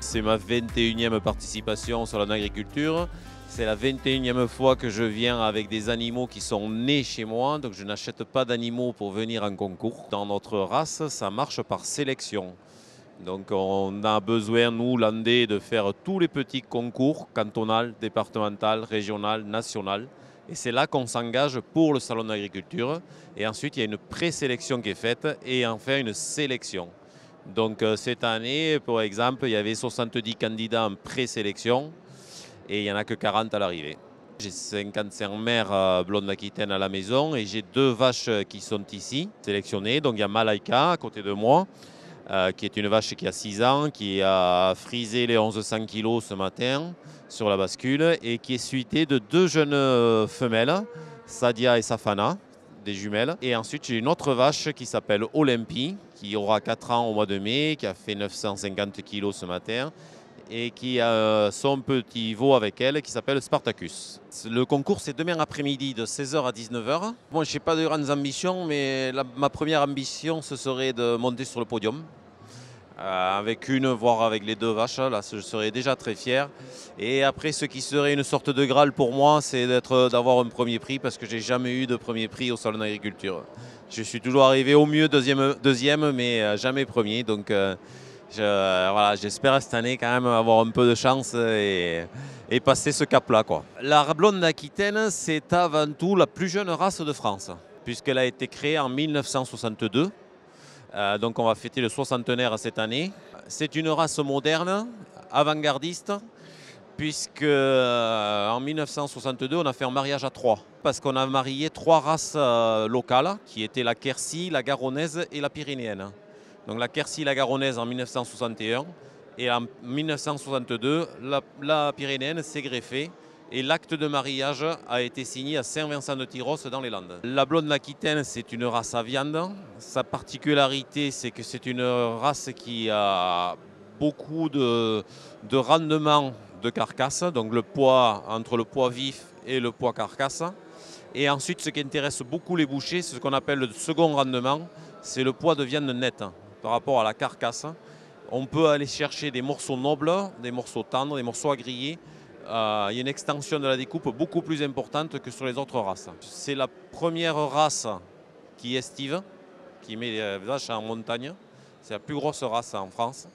C'est ma 21e participation sur l'agriculture. C'est la 21e fois que je viens avec des animaux qui sont nés chez moi, donc je n'achète pas d'animaux pour venir en concours. Dans notre race, ça marche par sélection. Donc on a besoin, nous, Landais, de faire tous les petits concours cantonal, départemental, régional, national. Et c'est là qu'on s'engage pour le salon d'agriculture. Et ensuite, il y a une présélection qui est faite et enfin une sélection. Donc cette année, par exemple, il y avait 70 candidats en présélection et il n'y en a que 40 à l'arrivée. J'ai 55 mères blondes d'Aquitaine à la maison et j'ai 2 vaches qui sont ici, sélectionnées. Donc il y a Malaika à côté de moi, qui est une vache qui a 6 ans, qui a frisé les 1100 kg ce matin sur la bascule et qui est suitée de 2 jeunes femelles, Sadia et Safana, des jumelles. Et ensuite, j'ai une autre vache qui s'appelle Olympie, qui aura 4 ans au mois de mai, qui a fait 950 kg ce matin et qui a son petit veau avec elle qui s'appelle Spartacus. Le concours, c'est demain après-midi de 16 h à 19 h. Moi, je n'ai pas de grandes ambitions, mais ma première ambition, ce serait de monter sur le podium. Avec une, voire avec les 2 vaches, là, je serais déjà très fier. Et après, ce qui serait une sorte de Graal pour moi, c'est d'avoir un premier prix, parce que je n'ai jamais eu de premier prix au salon d'agriculture. Je suis toujours arrivé au mieux deuxième mais jamais premier. Donc voilà, j'espère cette année quand même avoir un peu de chance et passer ce cap-là, quoi. La blonde d'Aquitaine, c'est avant tout la plus jeune race de France, puisqu'elle a été créée en 1962. Donc on va fêter le soixantenaire cette année. C'est une race moderne, avant-gardiste, puisque en 1962 on a fait un mariage à 3, parce qu'on a marié 3 races locales, qui étaient la Quercy, la Garonnaise et la Pyrénéenne. Donc la Quercy, la Garonnaise en 1961, et en 1962 la Pyrénéenne s'est greffée. Et l'acte de mariage a été signé à Saint-Vincent-de-Tyrosse dans les Landes. La blonde d'Aquitaine, c'est une race à viande. Sa particularité, c'est que c'est une race qui a beaucoup de rendement de carcasse, donc le poids entre le poids vif et le poids carcasse. Et ensuite, ce qui intéresse beaucoup les bouchers, c'est ce qu'on appelle le second rendement, c'est le poids de viande nette par rapport à la carcasse. On peut aller chercher des morceaux nobles, des morceaux tendres, des morceaux à griller. Il y a une extension de la découpe beaucoup plus importante que sur les autres races. C'est la première race qui estive, qui met les vaches en montagne. C'est la plus grosse race en France.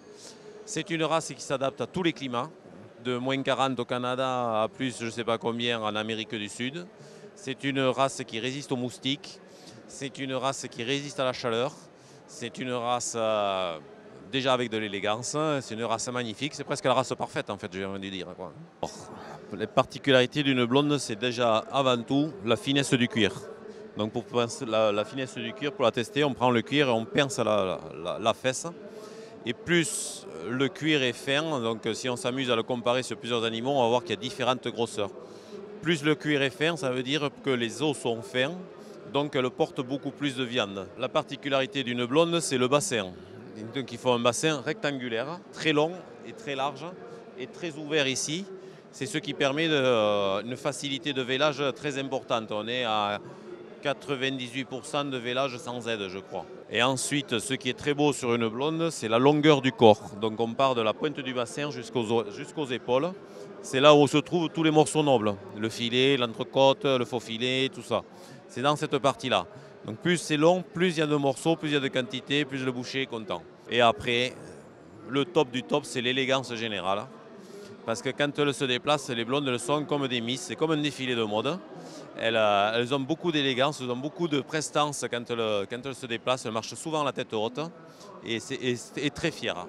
C'est une race qui s'adapte à tous les climats, de moins 40 au Canada à plus je ne sais pas combien en Amérique du Sud. C'est une race qui résiste aux moustiques. C'est une race qui résiste à la chaleur. C'est une race déjà avec de l'élégance, c'est une race magnifique, c'est presque la race parfaite en fait, j'ai envie de dire, quoi. Les particularités d'une blonde, c'est déjà avant tout la finesse du cuir. Donc pour la finesse du cuir, pour la tester, on prend le cuir et on pince la fesse. Et plus le cuir est fin, donc si on s'amuse à le comparer sur plusieurs animaux, on va voir qu'il y a différentes grosseurs. Plus le cuir est fin, ça veut dire que les os sont fins, donc elle porte beaucoup plus de viande. La particularité d'une blonde, c'est le bassin. Donc il faut un bassin rectangulaire, très long et très large et très ouvert ici. C'est ce qui permet une facilité de vélage très importante. On est à 98% de vélage sans aide, je crois. Et ensuite, ce qui est très beau sur une blonde, c'est la longueur du corps. Donc on part de la pointe du bassin jusqu'aux épaules. C'est là où se trouvent tous les morceaux nobles. Le filet, l'entrecôte, le faux filet, tout ça. C'est dans cette partie-là. Donc plus c'est long, plus il y a de morceaux, plus il y a de quantité, plus le boucher est content. Et après, le top du top, c'est l'élégance générale. Parce que quand elles se déplacent, les blondes, elles sont comme des miss, c'est comme un défilé de mode. Elles ont beaucoup d'élégance, elles ont beaucoup de prestance quand elles se déplacent. Elles marchent souvent la tête haute et très fières.